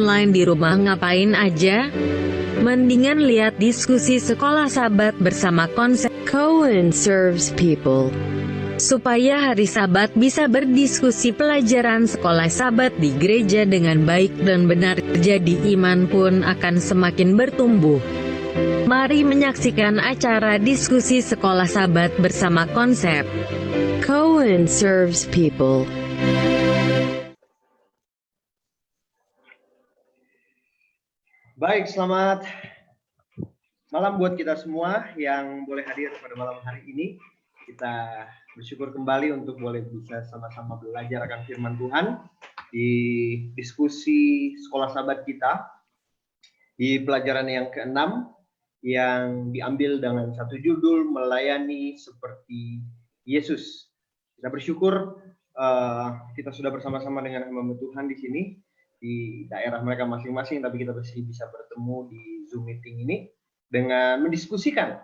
online di rumah ngapain aja? Mendingan lihat diskusi sekolah Sabat bersama konsep Cohen serves people. Supaya hari Sabat bisa berdiskusi pelajaran sekolah Sabat di gereja dengan baik dan benar, jadi iman pun akan semakin bertumbuh. Mari menyaksikan acara diskusi sekolah Sabat bersama konsep Cohen serves people. Baik, selamat malam buat kita semua yang boleh hadir pada malam hari ini. Kita bersyukur kembali untuk boleh bisa sama-sama belajar akan firman Tuhan di diskusi sekolah Sabat kita di pelajaran yang ke-6 yang diambil dengan satu judul melayani seperti Yesus. Kita bersyukur kita sudah bersama-sama dengan hamba Tuhan di sini di daerah mereka masing-masing, tapi kita masih bisa bertemu di Zoom meeting ini dengan mendiskusikan.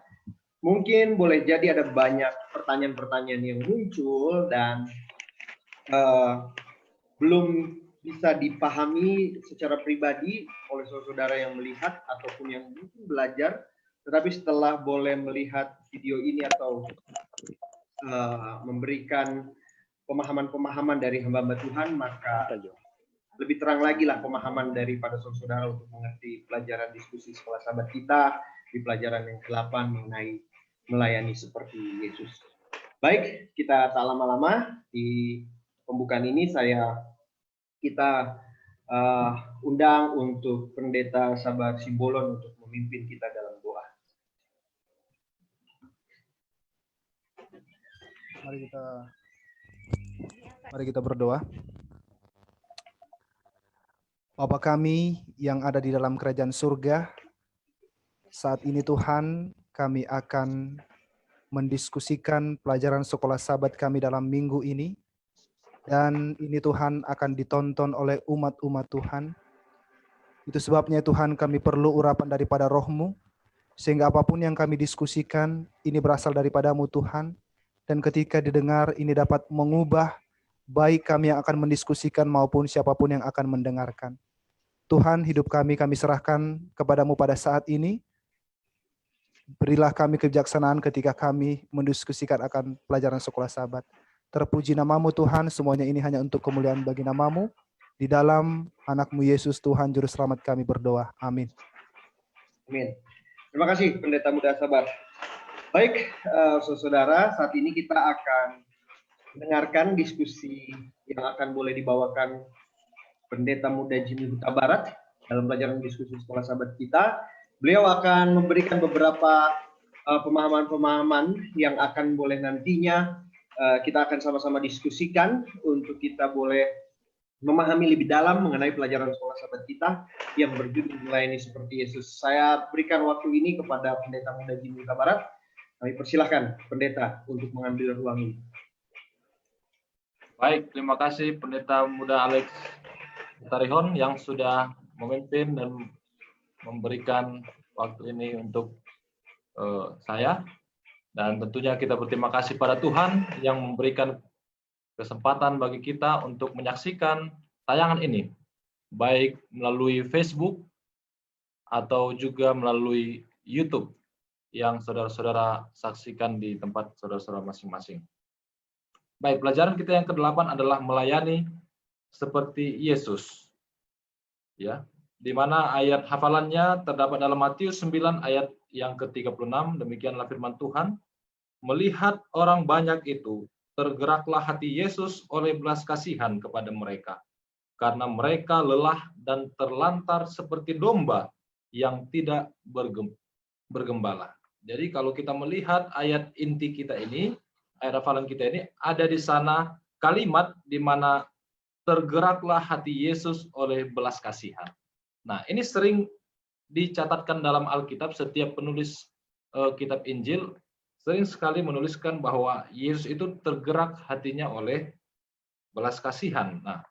Mungkin boleh jadi ada banyak pertanyaan-pertanyaan yang muncul dan belum bisa dipahami secara pribadi oleh saudara yang melihat ataupun yang mungkin belajar, tetapi setelah boleh melihat video ini atau memberikan pemahaman-pemahaman dari hamba-hamba Tuhan, maka lebih terang lagi lah pemahaman daripada saudara untuk mengerti pelajaran diskusi sekolah Sabat kita di pelajaran yang ke-8 mengenai melayani seperti Yesus. Baik, kita tak lama-lama di pembukaan ini kita undang untuk Pendeta Sabar Simbolon untuk memimpin kita dalam doa. Mari kita berdoa. Bapa kami yang ada di dalam kerajaan surga, saat ini Tuhan kami akan mendiskusikan pelajaran sekolah Sabat kami dalam minggu ini. Dan ini Tuhan akan ditonton oleh umat-umat Tuhan. Itu sebabnya Tuhan kami perlu urapan daripada Roh-Mu, sehingga apapun yang kami diskusikan ini berasal daripadamu Tuhan. Dan ketika didengar ini dapat mengubah baik kami yang akan mendiskusikan maupun siapapun yang akan mendengarkan. Tuhan, hidup kami serahkan kepadamu pada saat ini. Berilah kami kebijaksanaan ketika kami mendiskusikan akan pelajaran sekolah Sabat. Terpuji namamu Tuhan, semuanya ini hanya untuk kemuliaan bagi namamu. Di dalam anakmu Yesus Tuhan Juru Selamat kami berdoa. Amin. Amin. Terima kasih Pendeta Muda Sabar. Baik, saudara, saat ini kita akan mendengarkan diskusi yang akan boleh dibawakan Pendeta Muda Jimmy Huta Barat dalam pelajaran diskusi sekolah Sabat kita. Beliau akan memberikan beberapa pemahaman-pemahaman yang akan boleh nantinya kita akan sama-sama diskusikan untuk kita boleh memahami lebih dalam mengenai pelajaran sekolah Sabat kita yang berjudul melayani seperti Yesus. Saya berikan waktu ini kepada Pendeta Muda Jimmy Huta Barat. Kami persilahkan Pendeta untuk mengambil ruang ini. Baik, terima kasih Pendeta Muda Alex Tarihon yang sudah memimpin dan memberikan waktu ini untuk saya, dan tentunya kita berterima kasih pada Tuhan yang memberikan kesempatan bagi kita untuk menyaksikan tayangan ini baik melalui Facebook atau juga melalui YouTube yang saudara-saudara saksikan di tempat saudara-saudara masing-masing. Baik, pelajaran kita yang ke-8 adalah melayani seperti Yesus. Ya, di mana ayat hafalannya terdapat dalam Matius 9 ayat yang ke-36, demikianlah firman Tuhan. Melihat orang banyak itu, tergeraklah hati Yesus oleh belas kasihan kepada mereka, karena mereka lelah dan terlantar seperti domba yang tidak bergembala. Jadi kalau kita melihat ayat inti kita ini, ayat hafalan kita ini, ada di sana kalimat di mana tergeraklah hati Yesus oleh belas kasihan. Nah, ini sering dicatatkan dalam Alkitab. Setiap penulis kitab Injil sering sekali menuliskan bahwa Yesus itu tergerak hatinya oleh belas kasihan. Nah,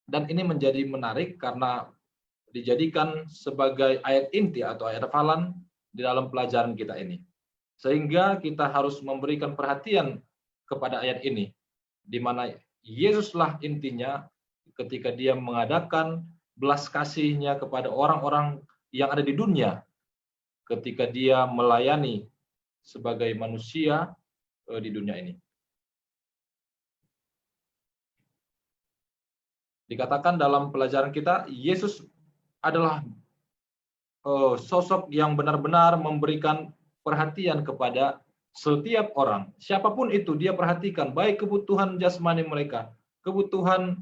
dan ini menjadi menarik karena dijadikan sebagai ayat inti atau ayat hafalan di dalam pelajaran kita ini. Sehingga kita harus memberikan perhatian kepada ayat ini, di mana Yesuslah intinya ketika dia mengadakan belas kasihnya kepada orang-orang yang ada di dunia ketika dia melayani sebagai manusia di dunia ini. Dikatakan dalam pelajaran kita, Yesus adalah sosok yang benar-benar memberikan perhatian kepada setiap orang. Siapapun itu, dia perhatikan baik kebutuhan jasmani mereka, kebutuhan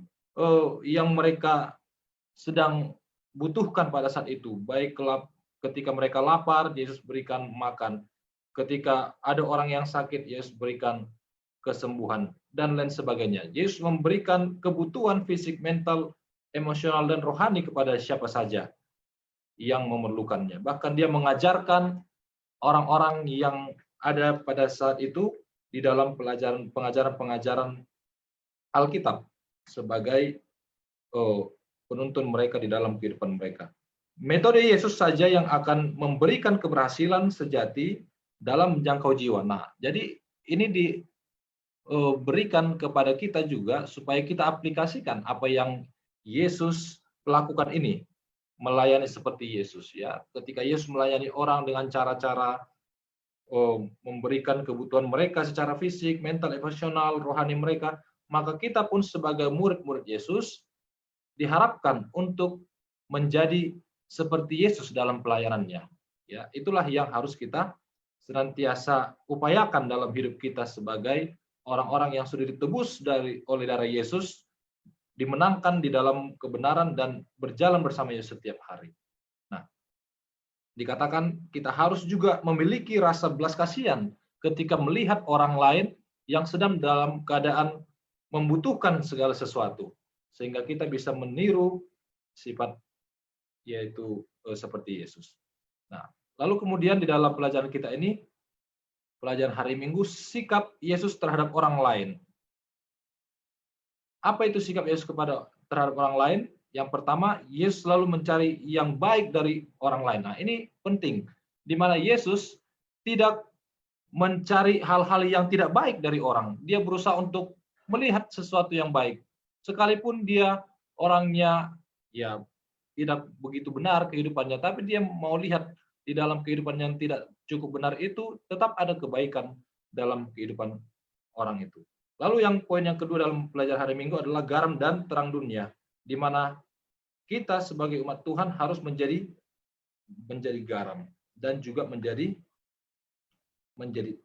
yang mereka sedang butuhkan pada saat itu. Baik ketika mereka lapar, Yesus berikan makan. Ketika ada orang yang sakit, Yesus berikan kesembuhan, dan lain sebagainya. Yesus memberikan kebutuhan fisik, mental, emosional, dan rohani kepada siapa saja yang memerlukannya. Bahkan dia mengajarkan orang-orang yang ada pada saat itu di dalam pengajaran Alkitab sebagai penuntun mereka di dalam kehidupan mereka. Metode Yesus saja yang akan memberikan keberhasilan sejati dalam menjangkau jiwa. Nah, jadi ini diberikan kepada kita juga supaya kita aplikasikan apa yang Yesus lakukan ini, melayani seperti Yesus, ya. Ketika Yesus melayani orang dengan cara-cara memberikan kebutuhan mereka secara fisik, mental, emosional, rohani mereka, maka kita pun sebagai murid-murid Yesus diharapkan untuk menjadi seperti Yesus dalam pelayanannya. Ya, itulah yang harus kita senantiasa upayakan dalam hidup kita sebagai orang-orang yang sudah ditebus oleh darah Yesus, dimenangkan di dalam kebenaran dan berjalan bersama Yesus setiap hari. Nah, dikatakan kita harus juga memiliki rasa belas kasihan ketika melihat orang lain yang sedang dalam keadaan membutuhkan segala sesuatu, sehingga kita bisa meniru sifat yaitu seperti Yesus. Nah, lalu kemudian di dalam pelajaran kita ini, pelajaran hari Minggu, sikap Yesus terhadap orang lain. Apa itu sikap Yesus terhadap orang lain? Yang pertama, Yesus selalu mencari yang baik dari orang lain. Nah, ini penting, di mana Yesus tidak mencari hal-hal yang tidak baik dari orang. Dia berusaha untuk melihat sesuatu yang baik. Sekalipun dia orangnya ya tidak begitu benar kehidupannya, tapi dia mau lihat di dalam kehidupan yang tidak cukup benar itu, tetap ada kebaikan dalam kehidupan orang itu. Lalu yang poin yang kedua dalam pelajaran hari Minggu adalah garam dan terang dunia, di mana kita sebagai umat Tuhan harus menjadi garam dan juga menjadi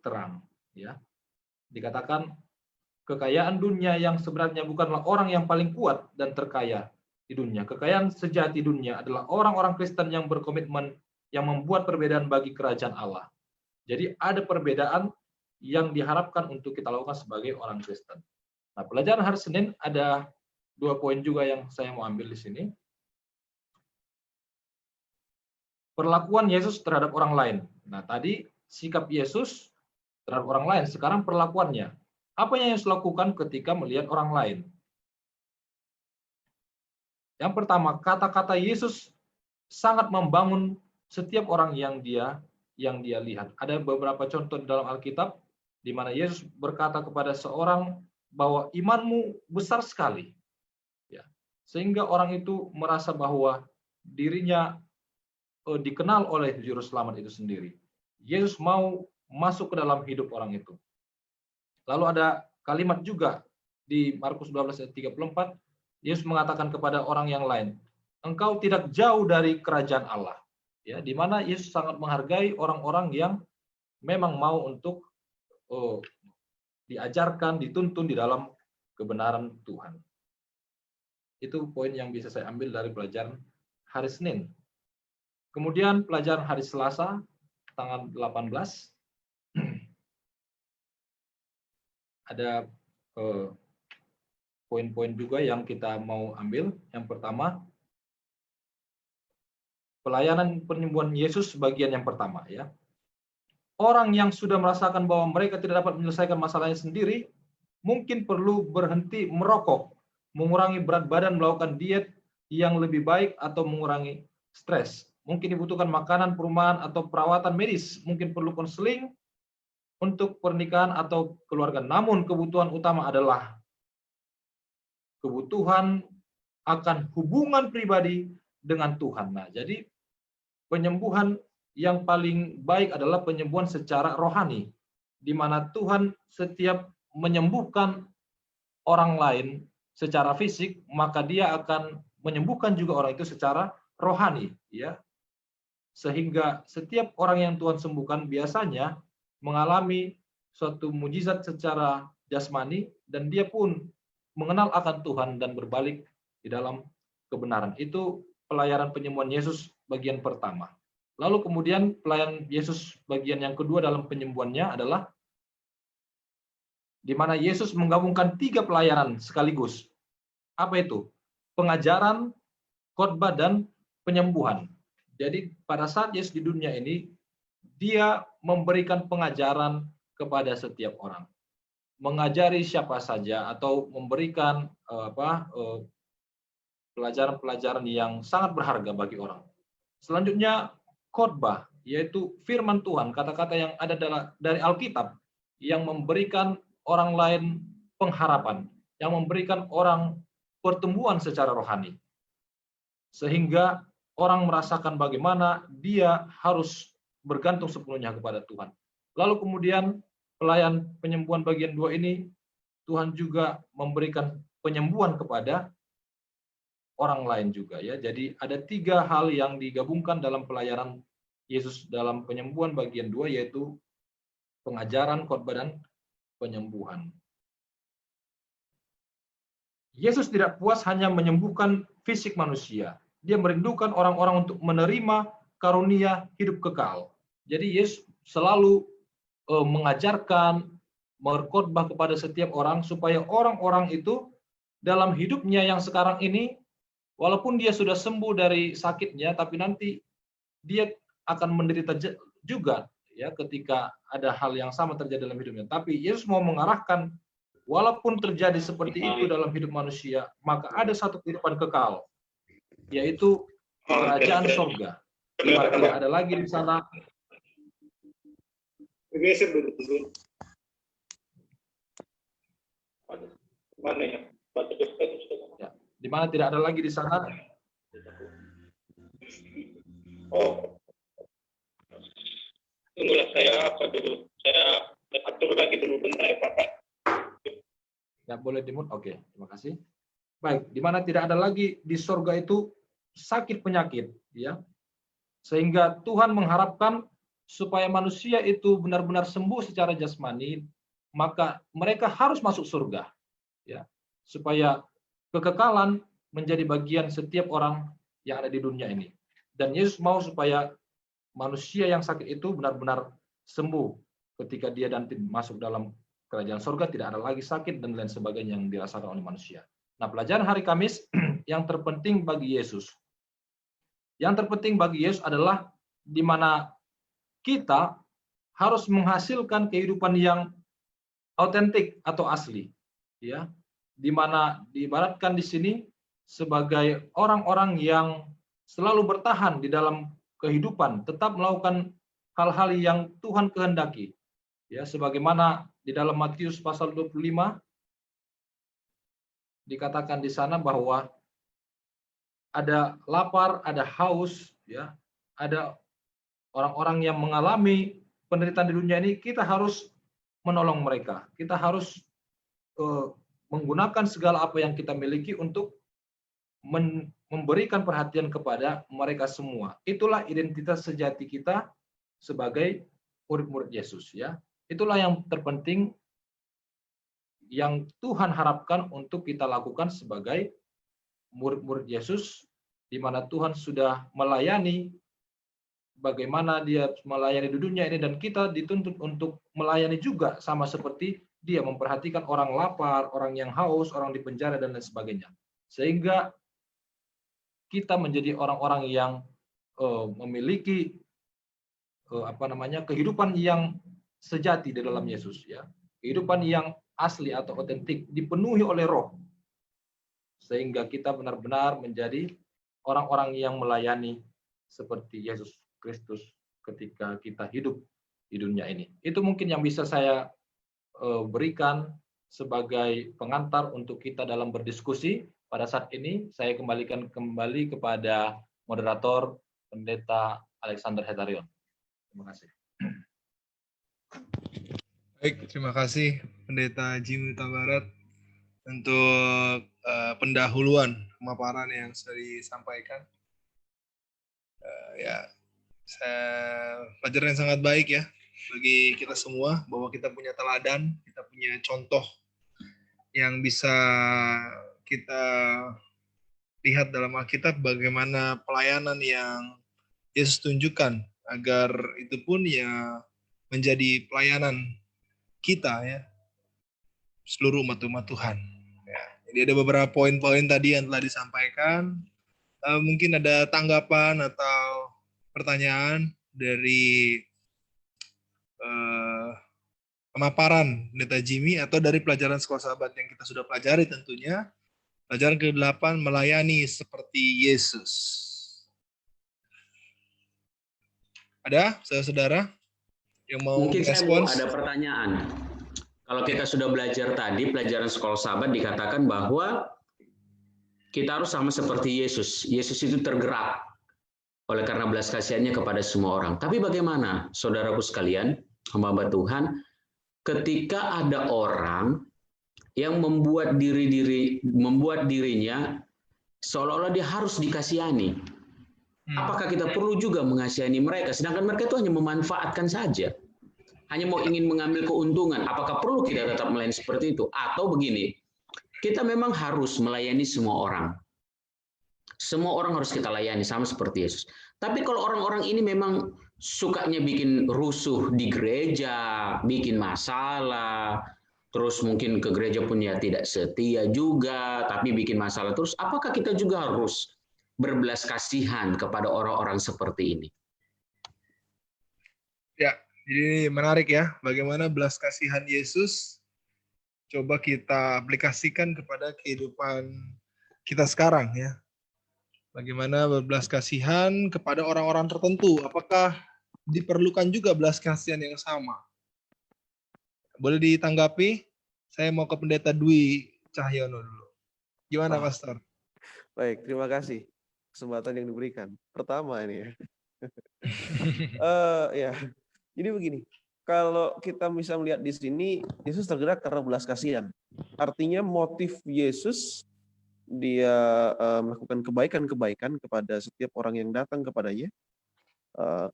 terang. Ya, dikatakan kekayaan dunia yang sebenarnya bukanlah orang yang paling kuat dan terkaya di dunia. Kekayaan sejati dunia adalah orang-orang Kristen yang berkomitmen, yang membuat perbedaan bagi kerajaan Allah. Jadi ada perbedaan yang diharapkan untuk kita lakukan sebagai orang Kristen. Nah, pelajaran hari Senin ada 2 poin juga yang saya mau ambil di sini. Perlakuan Yesus terhadap orang lain. Nah, tadi sikap Yesus terhadap orang lain, sekarang perlakuannya. Apa yang Yesus lakukan ketika melihat orang lain? Yang pertama, kata-kata Yesus sangat membangun setiap orang yang dia lihat. Ada beberapa contoh dalam Alkitab di mana Yesus berkata kepada seorang bahwa imanmu besar sekali. Ya, sehingga orang itu merasa bahwa dirinya dikenal oleh Juru Selamat itu sendiri. Yesus mau masuk ke dalam hidup orang itu. Lalu ada kalimat juga di Markus 12 ayat 34, Yesus mengatakan kepada orang yang lain, engkau tidak jauh dari kerajaan Allah. Ya, di mana Yesus sangat menghargai orang-orang yang memang mau untuk diajarkan, dituntun di dalam kebenaran Tuhan. Itu poin yang bisa saya ambil dari pelajaran hari Senin. Kemudian pelajaran hari Selasa, tanggal 18, ada poin-poin juga yang kita mau ambil. Yang pertama, pelayanan penyembuhan Yesus bagian yang pertama, ya. Orang yang sudah merasakan bahwa mereka tidak dapat menyelesaikan masalahnya sendiri, mungkin perlu berhenti merokok, mengurangi berat badan, melakukan diet yang lebih baik, atau mengurangi stres. Mungkin dibutuhkan makanan, perumahan, atau perawatan medis. Mungkin perlu konseling untuk pernikahan atau keluarga. Namun kebutuhan utama adalah kebutuhan akan hubungan pribadi dengan Tuhan. Nah, jadi penyembuhan yang paling baik adalah penyembuhan secara rohani, di mana Tuhan setiap menyembuhkan orang lain secara fisik, maka dia akan menyembuhkan juga orang itu secara rohani, ya. Sehingga setiap orang yang Tuhan sembuhkan biasanya mengalami suatu mujizat secara jasmani, dan dia pun mengenal akan Tuhan dan berbalik di dalam kebenaran. Itu pelayanan penyembuhan Yesus bagian pertama. Lalu kemudian pelayanan Yesus bagian yang kedua dalam penyembuhannya adalah di mana Yesus menggabungkan 3 pelayanan sekaligus. Apa itu? Pengajaran, khotbah, dan penyembuhan. Jadi pada saat Yesus di dunia ini, dia memberikan pengajaran kepada setiap orang, mengajari siapa saja, atau memberikan pelajaran-pelajaran yang sangat berharga bagi orang. Selanjutnya khotbah, yaitu firman Tuhan, kata-kata yang ada dari Alkitab yang memberikan orang lain pengharapan, yang memberikan orang pertumbuhan secara rohani, sehingga orang merasakan bagaimana dia harus bergantung sepenuhnya kepada Tuhan. Lalu kemudian pelayan penyembuhan bagian 2 ini, Tuhan juga memberikan penyembuhan kepada orang lain juga, ya. Jadi ada 3 hal yang digabungkan dalam pelayanan Yesus dalam penyembuhan bagian 2, yaitu pengajaran, khotbah, dan penyembuhan. Yesus tidak puas hanya menyembuhkan fisik manusia. Dia merindukan orang-orang untuk menerima karunia hidup kekal. Jadi Yesus selalu mengajarkan, berkhotbah kepada setiap orang supaya orang-orang itu dalam hidupnya yang sekarang ini, walaupun dia sudah sembuh dari sakitnya, tapi nanti dia akan menderita juga, ya, ketika ada hal yang sama terjadi dalam hidupnya. Tapi Yesus mau mengarahkan, walaupun terjadi seperti itu dalam hidup manusia, maka ada satu kehidupan kekal, yaitu kerajaan surga, di mana tidak ada lagi di sana ya, di mana tidak ada lagi di sana tunggulah saya atur lagi dulu bentar ya Pak. ya, boleh dimut. Oke, terima kasih. Baik, di mana tidak ada lagi di surga itu sakit penyakit, ya. Sehingga Tuhan mengharapkan supaya manusia itu benar-benar sembuh secara jasmani, maka mereka harus masuk surga, ya. Supaya kekekalan menjadi bagian setiap orang yang ada di dunia ini. Dan Yesus mau supaya manusia yang sakit itu benar-benar sembuh ketika dia nanti masuk dalam kerajaan surga, tidak ada lagi sakit dan lain sebagainya yang dirasakan oleh manusia. Nah, pelajaran hari Kamis yang terpenting bagi Yesus. Yang terpenting bagi Yesus adalah di mana kita harus menghasilkan kehidupan yang autentik atau asli, ya. Di mana diibaratkan di sini sebagai orang-orang yang selalu bertahan di dalam kehidupan, tetap melakukan hal-hal yang Tuhan kehendaki. Ya, sebagaimana di dalam Matius pasal 25 dikatakan di sana bahwa ada lapar, ada haus, ya, ada orang-orang yang mengalami penderitaan di dunia ini, kita harus menolong mereka. Kita harus menggunakan segala apa yang kita miliki untuk memberikan perhatian kepada mereka semua. Itulah identitas sejati kita sebagai murid-murid Yesus, ya. Itulah yang terpenting yang Tuhan harapkan untuk kita lakukan sebagai murid-murid Yesus, di mana Tuhan sudah melayani, bagaimana dia melayani di dunia ini, dan kita dituntut untuk melayani juga sama seperti dia, memperhatikan orang lapar, orang yang haus, orang di penjara, dan lain sebagainya. Sehingga kita menjadi orang-orang yang memiliki kehidupan yang sejati di dalam Yesus, ya. Kehidupan yang asli atau otentik, dipenuhi oleh Roh, sehingga kita benar-benar menjadi orang-orang yang melayani seperti Yesus Kristus ketika kita hidup di dunia ini. Itu mungkin yang bisa saya berikan sebagai pengantar untuk kita dalam berdiskusi pada saat ini saya kembalikan kembali kepada moderator Pendeta Alexander Hetarion. Terima kasih. Baik, terima kasih Pendeta Jimmy Huta Barat untuk pendahuluan pemaparan yang sudah disampaikan. Pelajaran yang sangat baik ya bagi kita semua, bahwa kita punya teladan, kita punya contoh yang bisa kita lihat dalam Alkitab, bagaimana pelayanan yang Yesus tunjukkan, agar itu pun ya menjadi pelayanan kita ya, seluruh umat-umat Tuhan. Ya, jadi ada beberapa poin-poin tadi yang telah disampaikan. Mungkin ada tanggapan atau pertanyaan dari pemaparan Pendeta Jimmy atau dari pelajaran Sekolah Sahabat yang kita sudah pelajari tentunya. Pelajaran ke-8, melayani seperti Yesus. Ada saudara-saudara yang mau Mungkin saya mau respons? ada pertanyaan. Kalau kita sudah belajar tadi, pelajaran Sekolah Sahabat dikatakan bahwa kita harus sama seperti Yesus. Yesus itu tergerak oleh karena belas kasihannya kepada semua orang. Tapi bagaimana, saudaraku sekalian, hamba Tuhan, ketika ada orang yang membuat dirinya seolah-olah dia harus dikasihani. Apakah kita perlu juga mengasihani mereka, sedangkan mereka itu hanya memanfaatkan saja, hanya mau ingin mengambil keuntungan? Apakah perlu kita tetap melayani seperti itu? Atau begini, kita memang harus melayani semua orang. Semua orang harus kita layani sama seperti Yesus. Tapi kalau orang-orang ini memang sukanya bikin rusuh di gereja, bikin masalah, terus mungkin ke gereja pun ya tidak setia juga, tapi bikin masalah terus, apakah kita juga harus berbelas kasihan kepada orang-orang seperti ini? Ya, jadi menarik ya, bagaimana belas kasihan Yesus coba kita aplikasikan kepada kehidupan kita sekarang ya. Bagaimana berbelas kasihan kepada orang-orang tertentu, apakah diperlukan juga belas kasihan yang sama? Boleh ditanggapi? Saya mau ke Pendeta Dwi Cahyono dulu. Gimana, Pastor? Baik, terima kasih kesempatan yang diberikan. Pertama ini ya. Ya, jadi begini. Kalau kita bisa melihat di sini, Yesus tergerak karena belas kasihan. Artinya motif Yesus, dia melakukan kebaikan-kebaikan kepada setiap orang yang datang kepadanya.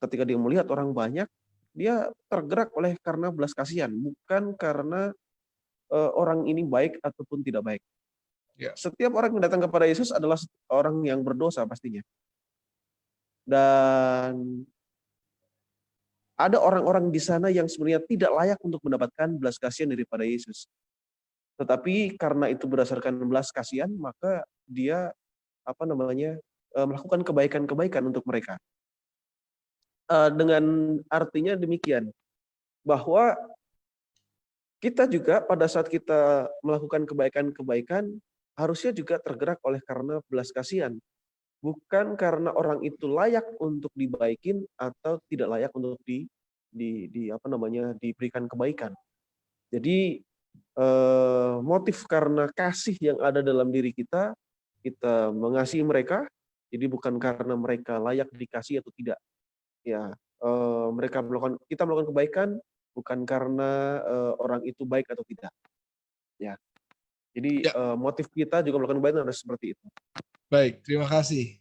Ketika dia melihat orang banyak, dia tergerak oleh karena belas kasihan, bukan karena orang ini baik ataupun tidak baik. Ya. Setiap orang yang datang kepada Yesus adalah orang yang berdosa pastinya. Dan ada orang-orang di sana yang sebenarnya tidak layak untuk mendapatkan belas kasihan daripada Yesus. Tetapi karena itu berdasarkan belas kasihan, maka dia melakukan kebaikan-kebaikan untuk mereka. Dengan artinya demikian, bahwa kita juga pada saat kita melakukan kebaikan-kebaikan harusnya juga tergerak oleh karena belas kasihan, bukan karena orang itu layak untuk dibaikin atau tidak layak untuk diberikan kebaikan. Jadi motif karena kasih yang ada dalam diri kita mengasihi mereka. Jadi bukan karena mereka layak dikasih atau tidak. Ya, kita melakukan kebaikan bukan karena orang itu baik atau tidak. Ya. Jadi motif kita juga melakukan kebaikan harus seperti itu. Baik, terima kasih.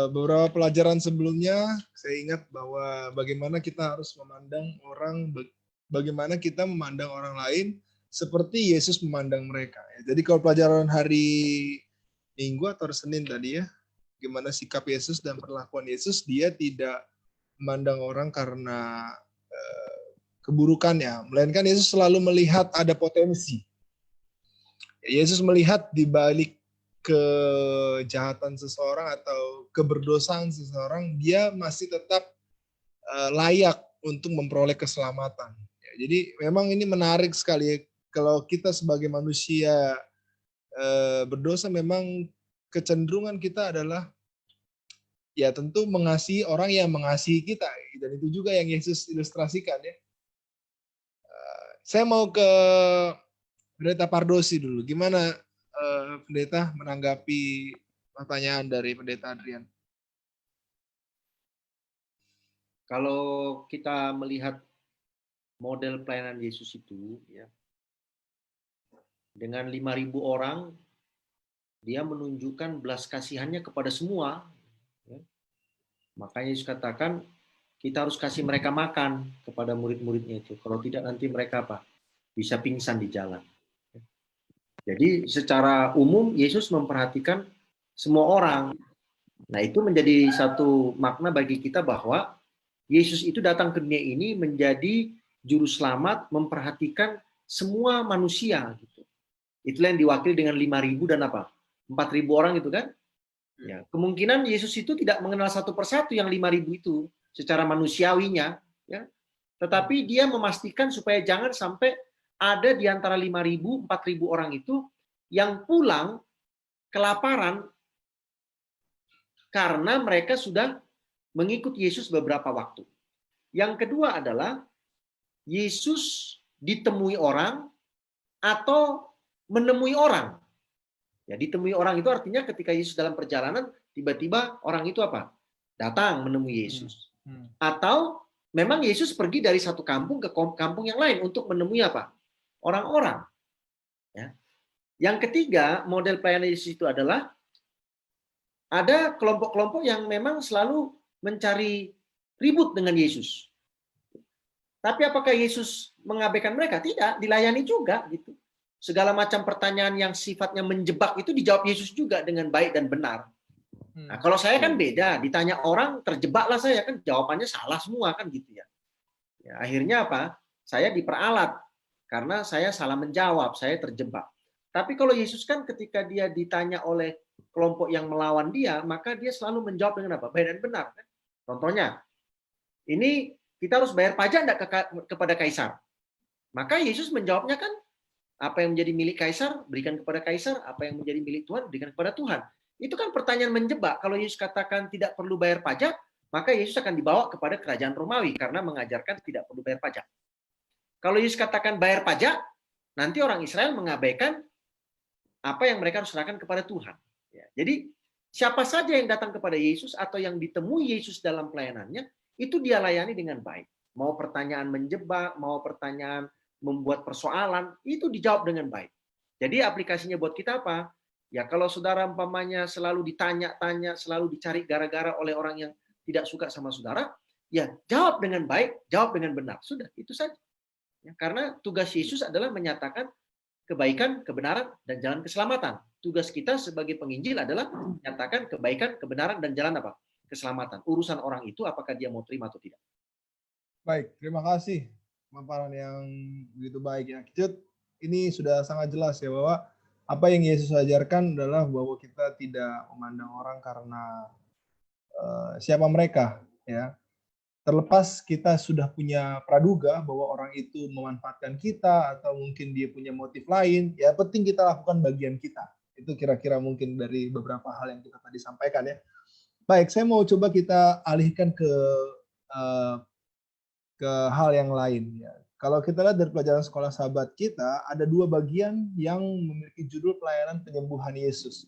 Beberapa pelajaran sebelumnya saya ingat bahwa bagaimana kita harus memandang orang, bagaimana kita memandang orang lain seperti Yesus memandang mereka. Jadi kalau pelajaran hari Minggu atau Senin tadi ya, bagaimana sikap Yesus dan perlakuan Yesus, dia tidak memandang orang karena keburukannya, melainkan Yesus selalu melihat ada potensi. Yesus melihat di balik kejahatan seseorang atau keberdosaan seseorang, dia masih tetap layak untuk memperoleh keselamatan. Jadi memang ini menarik sekali. Kalau kita sebagai manusia berdosa, memang kecenderungan kita adalah ya tentu mengasihi orang yang mengasihi kita. Dan itu juga yang Yesus ilustrasikan ya. Saya mau ke Pendeta Pardosi dulu. Gimana Pendeta menanggapi pertanyaan dari Pendeta Adrian. Kalau kita melihat model pelayanan Yesus itu, ya, dengan 5.000 orang, dia menunjukkan belas kasihannya kepada semua. Ya. Makanya Yesus katakan, kita harus kasih mereka makan kepada murid-muridnya itu. Kalau tidak nanti mereka apa? Bisa pingsan di jalan. Jadi secara umum Yesus memperhatikan semua orang. Nah, itu menjadi satu makna bagi kita bahwa Yesus itu datang ke dunia ini menjadi juru selamat, memperhatikan semua manusia gitu. Itulah yang diwakili dengan 5.000 dan apa? 4.000 orang itu kan? Ya, kemungkinan Yesus itu tidak mengenal satu persatu yang 5.000 itu secara manusiawinya, ya. Tetapi dia memastikan supaya jangan sampai ada di antara 5.000, 4.000 orang itu yang pulang kelaparan karena mereka sudah mengikut Yesus beberapa waktu. Yang kedua adalah Yesus ditemui orang atau menemui orang. Ya, ditemui orang itu artinya ketika Yesus dalam perjalanan, tiba-tiba orang itu apa? Datang menemui Yesus. Atau memang Yesus pergi dari satu kampung ke kampung yang lain untuk menemui apa? Orang-orang. Ya. Yang ketiga, model pelayanan Yesus itu adalah ada kelompok-kelompok yang memang selalu mencari ribut dengan Yesus. Tapi apakah Yesus mengabaikan mereka? Tidak, dilayani juga gitu. Segala macam pertanyaan yang sifatnya menjebak itu dijawab Yesus juga dengan baik dan benar. Nah, kalau saya kan beda, ditanya orang terjebaklah saya kan jawabannya salah semua kan gitu ya. Ya, akhirnya apa? Saya diperalat karena saya salah menjawab, saya terjebak. Tapi kalau Yesus kan ketika dia ditanya oleh kelompok yang melawan dia, maka dia selalu menjawab dengan apa? Baik dan benar. Kan? Contohnya, ini kita harus bayar pajak enggak kepada kaisar? Maka Yesus menjawabnya kan, apa yang menjadi milik kaisar, berikan kepada kaisar. Apa yang menjadi milik Tuhan, berikan kepada Tuhan. Itu kan pertanyaan menjebak. Kalau Yesus katakan tidak perlu bayar pajak, maka Yesus akan dibawa kepada kerajaan Romawi karena mengajarkan tidak perlu bayar pajak. Kalau Yesus katakan bayar pajak, nanti orang Israel mengabaikan apa yang mereka harus serahkan kepada Tuhan. Ya, jadi siapa saja yang datang kepada Yesus atau yang ditemui Yesus dalam pelayanannya, itu dia layani dengan baik. Mau pertanyaan menjebak, mau pertanyaan membuat persoalan, itu dijawab dengan baik. Jadi aplikasinya buat kita apa? Ya kalau saudara umpamanya selalu ditanya-tanya, selalu dicari gara-gara oleh orang yang tidak suka sama saudara, ya jawab dengan baik, jawab dengan benar. Sudah, itu saja. Ya, karena tugas Yesus adalah menyatakan kebaikan, kebenaran, dan jalan keselamatan. Tugas kita sebagai penginjil adalah menyatakan kebaikan, kebenaran, dan jalan apa? Keselamatan. Urusan orang itu apakah dia mau terima atau tidak. Baik, terima kasih pemaparan yang begitu baik ya. Cut, ini sudah sangat jelas ya bahwa apa yang Yesus ajarkan adalah bahwa kita tidak memandang orang karena siapa mereka ya. Terlepas kita sudah punya praduga bahwa orang itu memanfaatkan kita atau mungkin dia punya motif lain, ya penting kita lakukan bagian kita. Itu kira-kira mungkin dari beberapa hal yang kita tadi sampaikan ya. Baik, saya mau coba kita alihkan ke hal yang lain ya. Kalau kita lihat dari pelajaran sekolah sahabat kita, ada dua bagian yang memiliki judul pelayanan penyembuhan Yesus.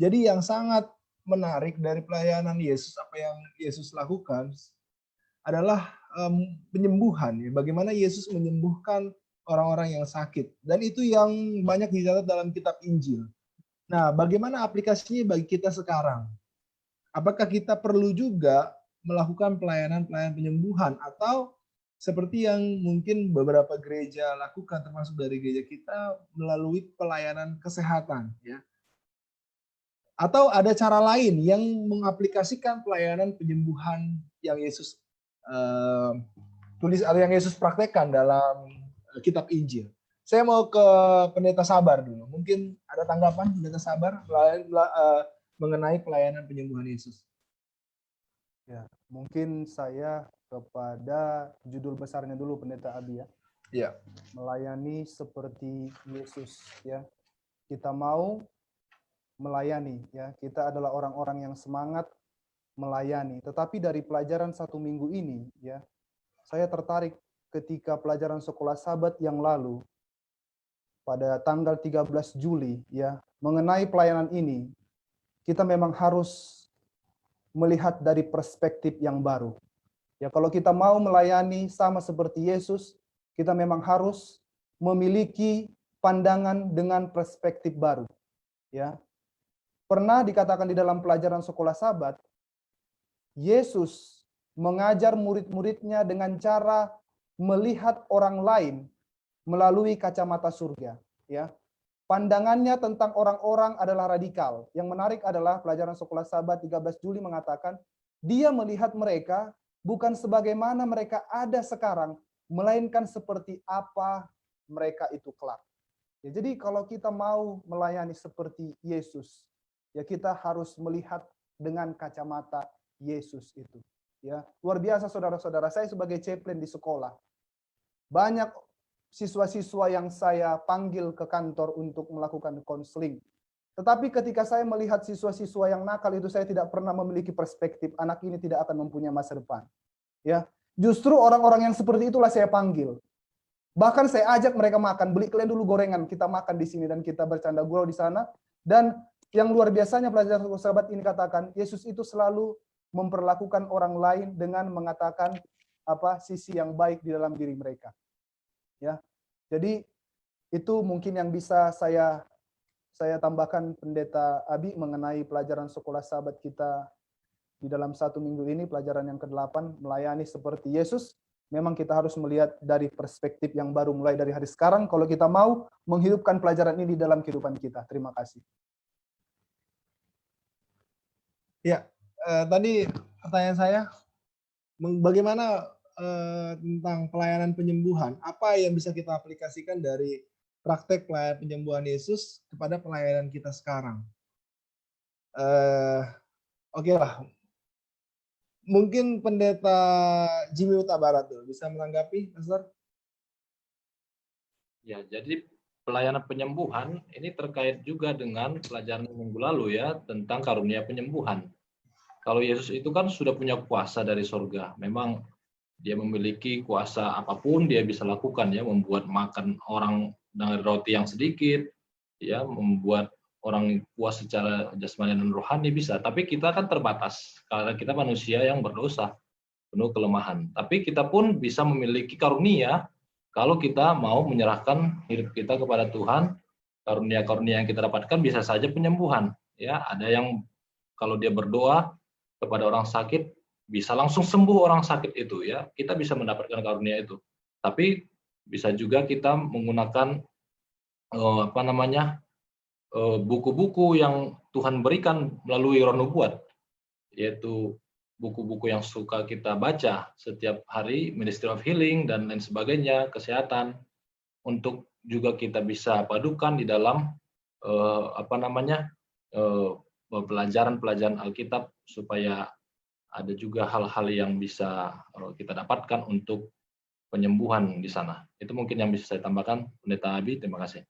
Jadi yang sangat menarik dari pelayanan Yesus, apa yang Yesus lakukan adalah penyembuhan. Ya. Bagaimana Yesus menyembuhkan orang-orang yang sakit. Dan itu yang banyak dicatat dalam kitab Injil. Nah, bagaimana aplikasinya bagi kita sekarang? Apakah kita perlu juga melakukan pelayanan penyembuhan atau seperti yang mungkin beberapa gereja lakukan termasuk dari gereja kita melalui pelayanan kesehatan ya. Atau ada cara lain yang mengaplikasikan pelayanan penyembuhan yang Yesus tulis atau yang Yesus praktekkan dalam kitab Injil. Saya mau ke Pendeta Sabar dulu. Mungkin ada tanggapan Pendeta Sabar mengenai pelayanan penyembuhan Yesus. Ya, mungkin saya kepada judul besarnya dulu Pendeta Abi ya. Ya. Melayani seperti Yesus ya. Kita mau melayani ya. Kita adalah orang-orang yang semangat melayani. Tetapi dari pelajaran 1 minggu ini ya, saya tertarik ketika pelajaran sekolah Sabat yang lalu pada tanggal 13 Juli ya, mengenai pelayanan ini, kita memang harus melihat dari perspektif yang baru. Ya, kalau kita mau melayani sama seperti Yesus, kita memang harus memiliki pandangan dengan perspektif baru. Ya. Pernah dikatakan di dalam pelajaran sekolah Sabat, Yesus mengajar murid-muridnya dengan cara melihat orang lain melalui kacamata surga. Ya. Pandangannya tentang orang-orang adalah radikal. Yang menarik adalah pelajaran sekolah Sabat 13 Juli mengatakan, dia melihat mereka bukan sebagaimana mereka ada sekarang, melainkan seperti apa mereka itu kelak. Ya, jadi kalau kita mau melayani seperti Yesus, ya kita harus melihat dengan kacamata Yesus itu. Ya, luar biasa saudara-saudara, saya sebagai chaplain di sekolah, banyak siswa-siswa yang saya panggil ke kantor untuk melakukan konseling. Tetapi ketika saya melihat siswa-siswa yang nakal itu, saya tidak pernah memiliki perspektif anak ini tidak akan mempunyai masa depan. Ya, justru orang-orang yang seperti itulah saya panggil. Bahkan saya ajak mereka makan, beli kalian dulu gorengan, kita makan di sini dan kita bercanda gurau di sana. Dan yang luar biasanya pelajaran sahabat ini katakan, Yesus itu selalu memperlakukan orang lain dengan mengatakan sisi yang baik di dalam diri mereka. Ya, jadi itu mungkin yang bisa saya tambahkan Pendeta Abi mengenai pelajaran sekolah sahabat kita di dalam 1 minggu ini, pelajaran yang ke-8, melayani seperti Yesus. Memang kita harus melihat dari perspektif yang baru mulai dari hari sekarang kalau kita mau menghidupkan pelajaran ini di dalam kehidupan kita. Terima kasih. Ya, tadi pertanyaan saya, bagaimana tentang pelayanan penyembuhan? Apa yang bisa kita aplikasikan dari praktek pelayanan penyembuhan Yesus kepada pelayanan kita sekarang? Oke lah. Mungkin Pendeta Jimmy Huta Barat dulu bisa menanggapi, Pastor? Ya, jadi pelayanan penyembuhan ini terkait juga dengan pelajaran minggu lalu ya, tentang karunia penyembuhan. Kalau Yesus itu kan sudah punya kuasa dari surga. Memang dia memiliki kuasa apapun dia bisa lakukan ya, membuat makan orang dengan roti yang sedikit, ya, membuat orang puas secara jasmani dan rohani bisa. Tapi kita kan terbatas karena kita manusia yang berdosa, penuh kelemahan. Tapi kita pun bisa memiliki karunia kalau kita mau menyerahkan hidup kita kepada Tuhan. Karunia-karunia yang kita dapatkan bisa saja penyembuhan. Ya, ada yang kalau dia berdoa kepada orang sakit bisa langsung sembuh orang sakit itu ya. Kita bisa mendapatkan karunia itu. Tapi bisa juga kita menggunakan buku-buku yang Tuhan berikan melalui roh nubuat, yaitu buku-buku yang suka kita baca setiap hari, Ministry of Healing dan lain sebagainya, kesehatan, untuk juga kita bisa padukan di dalam pelajaran-pelajaran Alkitab supaya ada juga hal-hal yang bisa kita dapatkan untuk penyembuhan di sana. Itu mungkin yang bisa saya tambahkan, Pendeta Abi. Terima kasih.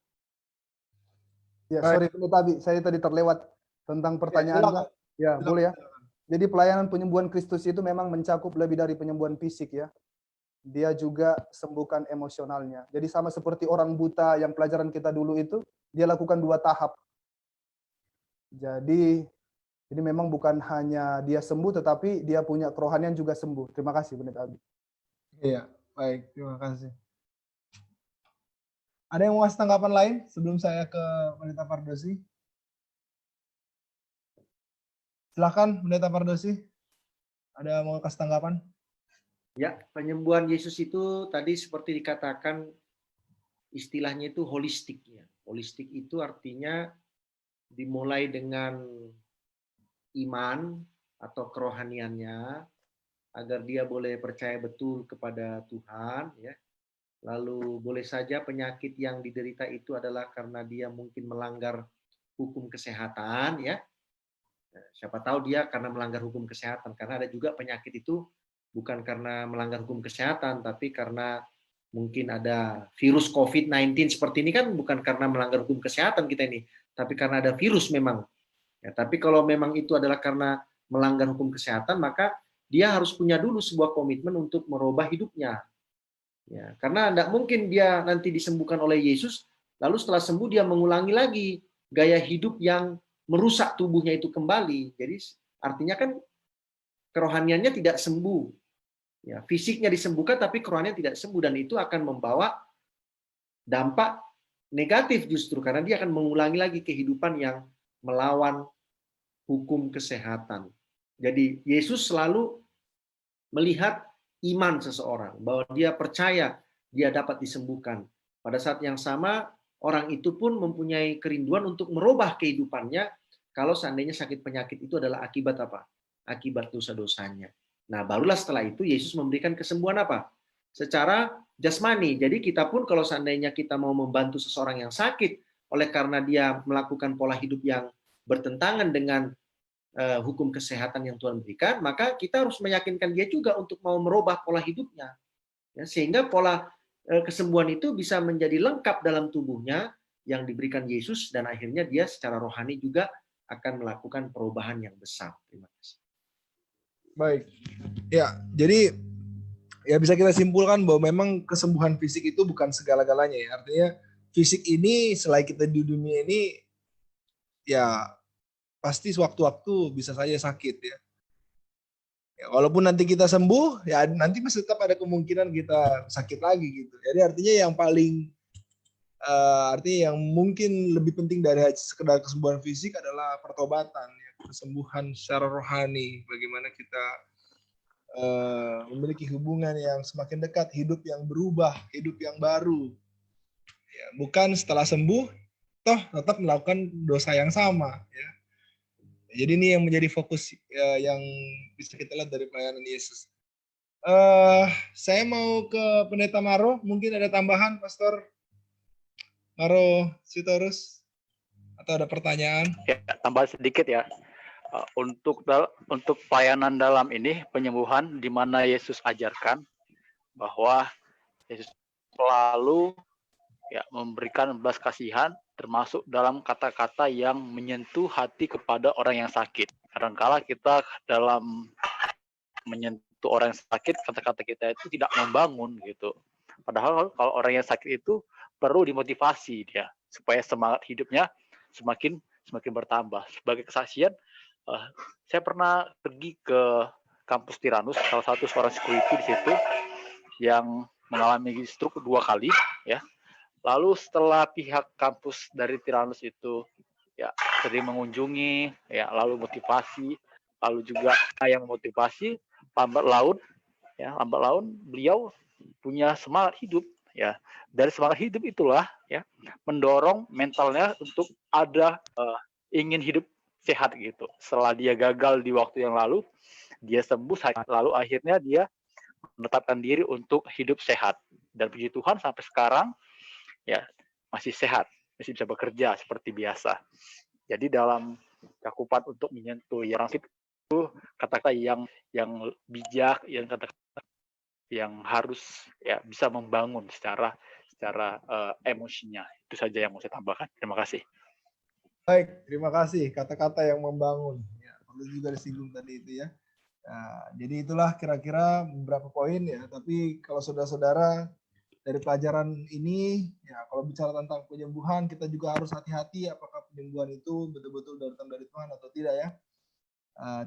Ya, sorry Pendeta Abi, saya tadi terlewat tentang pertanyaannya. Ya, boleh ya. Jadi pelayanan penyembuhan Kristus itu memang mencakup lebih dari penyembuhan fisik ya. Dia juga sembuhkan emosionalnya. Jadi sama seperti orang buta yang pelajaran kita dulu itu, dia lakukan 2 tahap. Jadi ini memang bukan hanya dia sembuh, tetapi dia punya kerohanian juga sembuh. Terima kasih Pendeta Abi. Iya, baik. Terima kasih. Ada yang mau kasih tanggapan lain sebelum saya ke Pendeta Pardosi? Silakan Pendeta Pardosi. Ada mau kasih tanggapan? Ya, penyembuhan Yesus itu tadi seperti dikatakan istilahnya itu holistik ya. Holistik itu artinya dimulai dengan iman atau kerohaniannya agar dia boleh percaya betul kepada Tuhan ya. Lalu boleh saja penyakit yang diderita itu adalah karena dia mungkin melanggar hukum kesehatan ya. Siapa tahu dia karena melanggar hukum kesehatan, karena ada juga penyakit itu bukan karena melanggar hukum kesehatan, tapi karena mungkin ada virus COVID-19 seperti ini kan bukan karena melanggar hukum kesehatan kita ini, tapi karena ada virus memang. Ya, tapi kalau memang itu adalah karena melanggar hukum kesehatan, maka dia harus punya dulu sebuah komitmen untuk merubah hidupnya. Ya, karena tidak mungkin dia nanti disembuhkan oleh Yesus, Lalu setelah sembuh dia mengulangi lagi gaya hidup yang merusak tubuhnya itu kembali. Jadi artinya kan kerohaniannya tidak sembuh. Ya, fisiknya disembuhkan tapi kerohaniannya tidak sembuh, dan itu akan membawa dampak negatif justru karena dia akan mengulangi lagi kehidupan yang melawan hukum kesehatan. Jadi Yesus selalu melihat iman seseorang, bahwa dia percaya dia dapat disembuhkan. Pada saat yang sama, orang itu pun mempunyai kerinduan untuk merubah kehidupannya kalau seandainya sakit penyakit itu adalah akibat apa? Akibat dosa-dosanya. Nah, barulah setelah itu Yesus memberikan kesembuhan apa? Secara jasmani. Jadi kita pun kalau seandainya kita mau membantu seseorang yang sakit oleh karena dia melakukan pola hidup yang bertentangan dengan hukum kesehatan yang Tuhan berikan, maka kita harus meyakinkan dia juga untuk mau merubah pola hidupnya, ya, sehingga pola kesembuhan itu bisa menjadi lengkap dalam tubuhnya yang diberikan Yesus, dan akhirnya dia secara rohani juga akan melakukan perubahan yang besar. Terima kasih. Baik, ya, jadi ya bisa kita simpulkan bahwa memang kesembuhan fisik itu bukan segala-galanya ya. Artinya fisik ini selain kita di dunia ini ya pasti sewaktu-waktu bisa saja sakit ya. Ya, walaupun nanti kita sembuh, ya nanti masih tetap ada kemungkinan kita sakit lagi gitu. Jadi artinya yang paling artinya yang mungkin lebih penting dari sekedar kesembuhan fisik adalah pertobatan, ya, kesembuhan secara rohani. Bagaimana kita memiliki hubungan yang semakin dekat, hidup yang berubah, hidup yang baru. Ya, bukan setelah sembuh, toh tetap melakukan dosa yang sama. Ya. Jadi ini yang menjadi fokus yang bisa kita lihat dari pelayanan Yesus. Saya mau ke Pendeta Maro, mungkin ada tambahan, Pastor Maro Sitorus, atau ada pertanyaan? Ya, tambah sedikit ya. Untuk pelayanan dalam ini, penyembuhan, di mana Yesus ajarkan bahwa Yesus selalu ya memberikan belas kasihan, termasuk dalam kata-kata yang menyentuh hati kepada orang yang sakit. Kadangkala kita dalam menyentuh orang yang sakit, kata-kata kita itu tidak membangun gitu. Padahal kalau orang yang sakit itu perlu dimotivasi dia supaya semangat hidupnya semakin bertambah. Sebagai kesaksian, saya pernah pergi ke kampus Tiranus, salah satu seorang security di situ yang mengalami stroke 2 kali, ya. Lalu setelah pihak kampus dari Tiranus itu ya sering mengunjungi, ya, lalu motivasi, lalu juga yang memotivasi, lambat laun beliau punya semangat hidup, ya. Dari semangat hidup itulah ya mendorong mentalnya untuk ada ingin hidup sehat gitu. Setelah dia gagal di waktu yang lalu, dia sembuh, lalu akhirnya dia menetapkan diri untuk hidup sehat. Dan puji Tuhan sampai sekarang ya masih sehat, masih bisa bekerja seperti biasa. Jadi dalam cakupan untuk menyentuh yang itu kata-kata yang bijak, yang kata-kata yang harus ya bisa membangun secara emosinya. Itu saja yang mau saya tambahkan. Terima kasih. Baik, terima kasih. Kata-kata yang membangun. Ya, perlu juga disinggung tadi itu ya. Nah, jadi itulah kira-kira beberapa poin ya. Tapi kalau saudara-saudara dari pelajaran ini, ya kalau bicara tentang penyembuhan, kita juga harus hati-hati apakah penyembuhan itu betul-betul datang dari Tuhan atau tidak ya.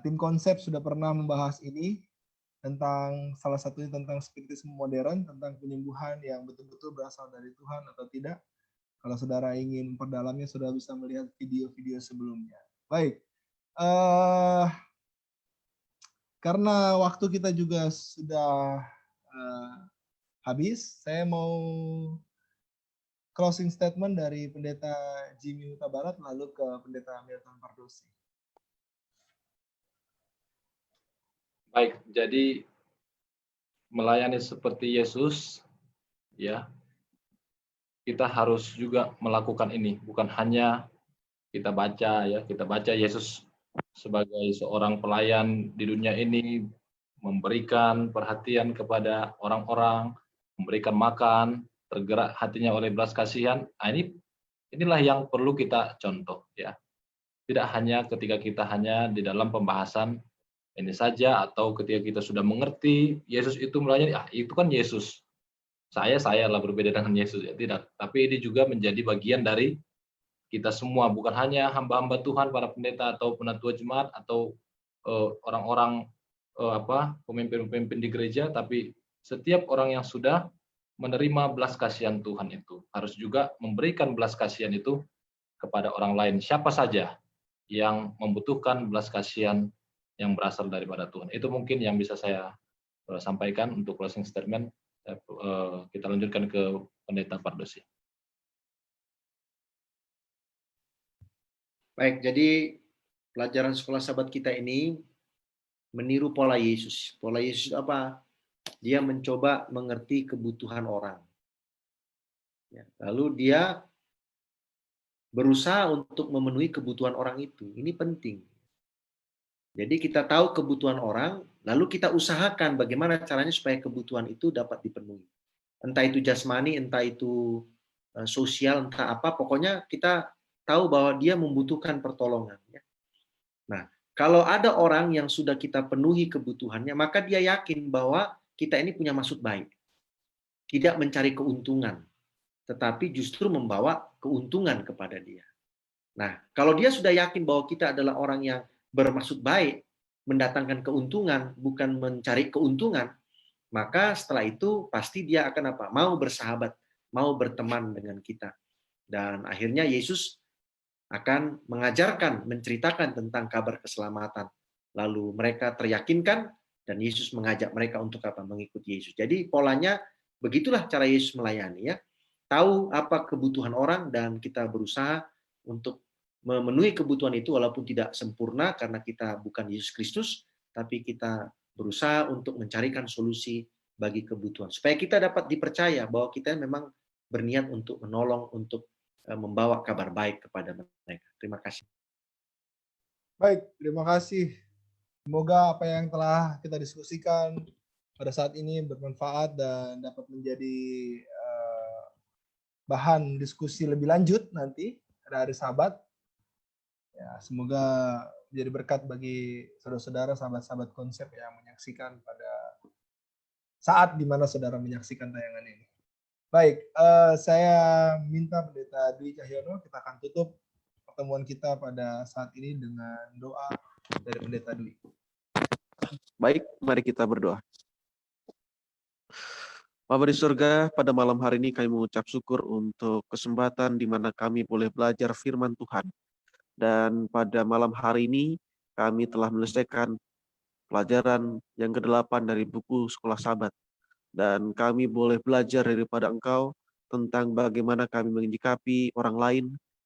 Tim konsep sudah pernah membahas ini tentang salah satunya tentang spiritisme modern, tentang penyembuhan yang betul-betul berasal dari Tuhan atau tidak. Kalau saudara ingin memperdalamnya, sudah bisa melihat video-video sebelumnya. Baik, karena waktu kita juga sudah habis, saya mau closing statement dari Pendeta Jimmy Huta Barat, lalu ke Pendeta Milton Pardosi. Baik, jadi melayani seperti Yesus, ya, kita harus juga melakukan ini. Bukan hanya kita baca Yesus sebagai seorang pelayan di dunia ini, memberikan perhatian kepada orang-orang, memberikan makan, tergerak hatinya oleh belas kasihan. Inilah yang perlu kita contoh ya. Tidak hanya ketika kita hanya di dalam pembahasan ini saja, atau ketika kita sudah mengerti Yesus itu melayani, itu kan Yesus. saya lah berbeda dengan Yesus ya, tidak. Tapi ini juga menjadi bagian dari kita semua, bukan hanya hamba-hamba Tuhan, para pendeta atau penatua jemaat atau orang-orang pemimpin-pemimpin di gereja, tapi setiap orang yang sudah menerima belas kasihan Tuhan itu harus juga memberikan belas kasihan itu kepada orang lain, siapa saja yang membutuhkan belas kasihan yang berasal daripada Tuhan. Itu mungkin yang bisa saya sampaikan untuk closing statement. Kita lanjutkan ke Pendeta Pardosi. Baik, jadi pelajaran sekolah sahabat kita ini meniru pola Yesus. Pola Yesus apa? Dia mencoba mengerti kebutuhan orang. Ya, lalu dia berusaha untuk memenuhi kebutuhan orang itu. Ini penting. Jadi kita tahu kebutuhan orang, lalu kita usahakan bagaimana caranya supaya kebutuhan itu dapat dipenuhi. Entah itu jasmani, entah itu sosial, entah apa, pokoknya kita tahu bahwa dia membutuhkan pertolongan. Nah, kalau ada orang yang sudah kita penuhi kebutuhannya, maka dia yakin bahwa kita ini punya maksud baik. Tidak mencari keuntungan, tetapi justru membawa keuntungan kepada dia. Nah, kalau dia sudah yakin bahwa kita adalah orang yang bermaksud baik, mendatangkan keuntungan, bukan mencari keuntungan, maka setelah itu pasti dia akan apa? Mau bersahabat, mau berteman dengan kita. Dan akhirnya Yesus akan mengajarkan, menceritakan tentang kabar keselamatan. Lalu mereka teryakinkan dan Yesus mengajak mereka untuk apa? Mengikuti Yesus. Jadi polanya begitulah cara Yesus melayani ya. Tahu apa kebutuhan orang dan kita berusaha untuk memenuhi kebutuhan itu walaupun tidak sempurna karena kita bukan Yesus Kristus, tapi kita berusaha untuk mencarikan solusi bagi kebutuhan. Supaya kita dapat dipercaya bahwa kita memang berniat untuk menolong, untuk membawa kabar baik kepada mereka. Terima kasih. Baik, terima kasih. Semoga apa yang telah kita diskusikan pada saat ini bermanfaat dan dapat menjadi bahan diskusi lebih lanjut nanti pada hari Sabat. Ya, semoga menjadi berkat bagi saudara-saudara, sahabat-sahabat konsep yang menyaksikan pada saat di mana saudara menyaksikan tayangan ini. Baik, saya minta Pendeta Dwi Cahyono, kita akan tutup pertemuan kita pada saat ini dengan doa dari Pendeta Dwi. Baik, mari kita berdoa. Bapa di surga, pada malam hari ini kami mengucap syukur untuk kesempatan di mana kami boleh belajar firman Tuhan. Dan pada malam hari ini kami telah menyelesaikan pelajaran yang ke-8 dari buku Sekolah Sabat. Dan kami boleh belajar daripada Engkau tentang bagaimana kami menyikapi orang lain,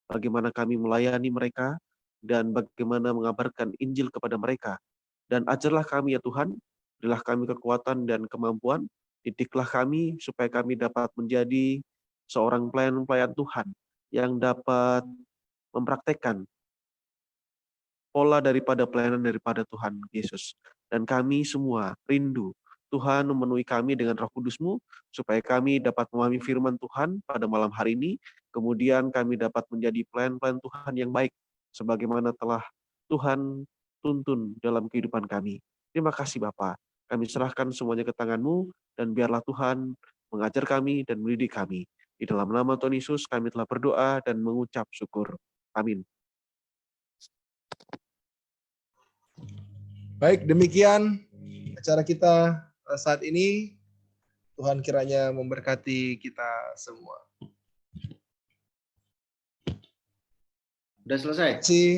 bagaimana kami melayani mereka, dan bagaimana mengabarkan Injil kepada mereka. Dan ajarlah kami ya Tuhan, berilah kami kekuatan dan kemampuan, didiklah kami supaya kami dapat menjadi seorang pelayan-pelayan Tuhan yang dapat mempraktekkan pola daripada pelayanan daripada Tuhan Yesus. Dan kami semua rindu Tuhan memenuhi kami dengan Roh Kudus-Mu, supaya kami dapat memahami firman Tuhan pada malam hari ini, kemudian kami dapat menjadi pelayan-pelayan Tuhan yang baik, sebagaimana telah Tuhan tuntun dalam kehidupan kami. Terima kasih Bapa. Kami serahkan semuanya ke tangan-Mu, dan biarlah Tuhan mengajar kami dan mendidik kami. Di dalam nama Tuhan Yesus kami telah berdoa dan mengucap syukur. Amin. Baik, demikian acara kita saat ini. Tuhan kiranya memberkati kita semua. Sudah selesai? Terima kasih.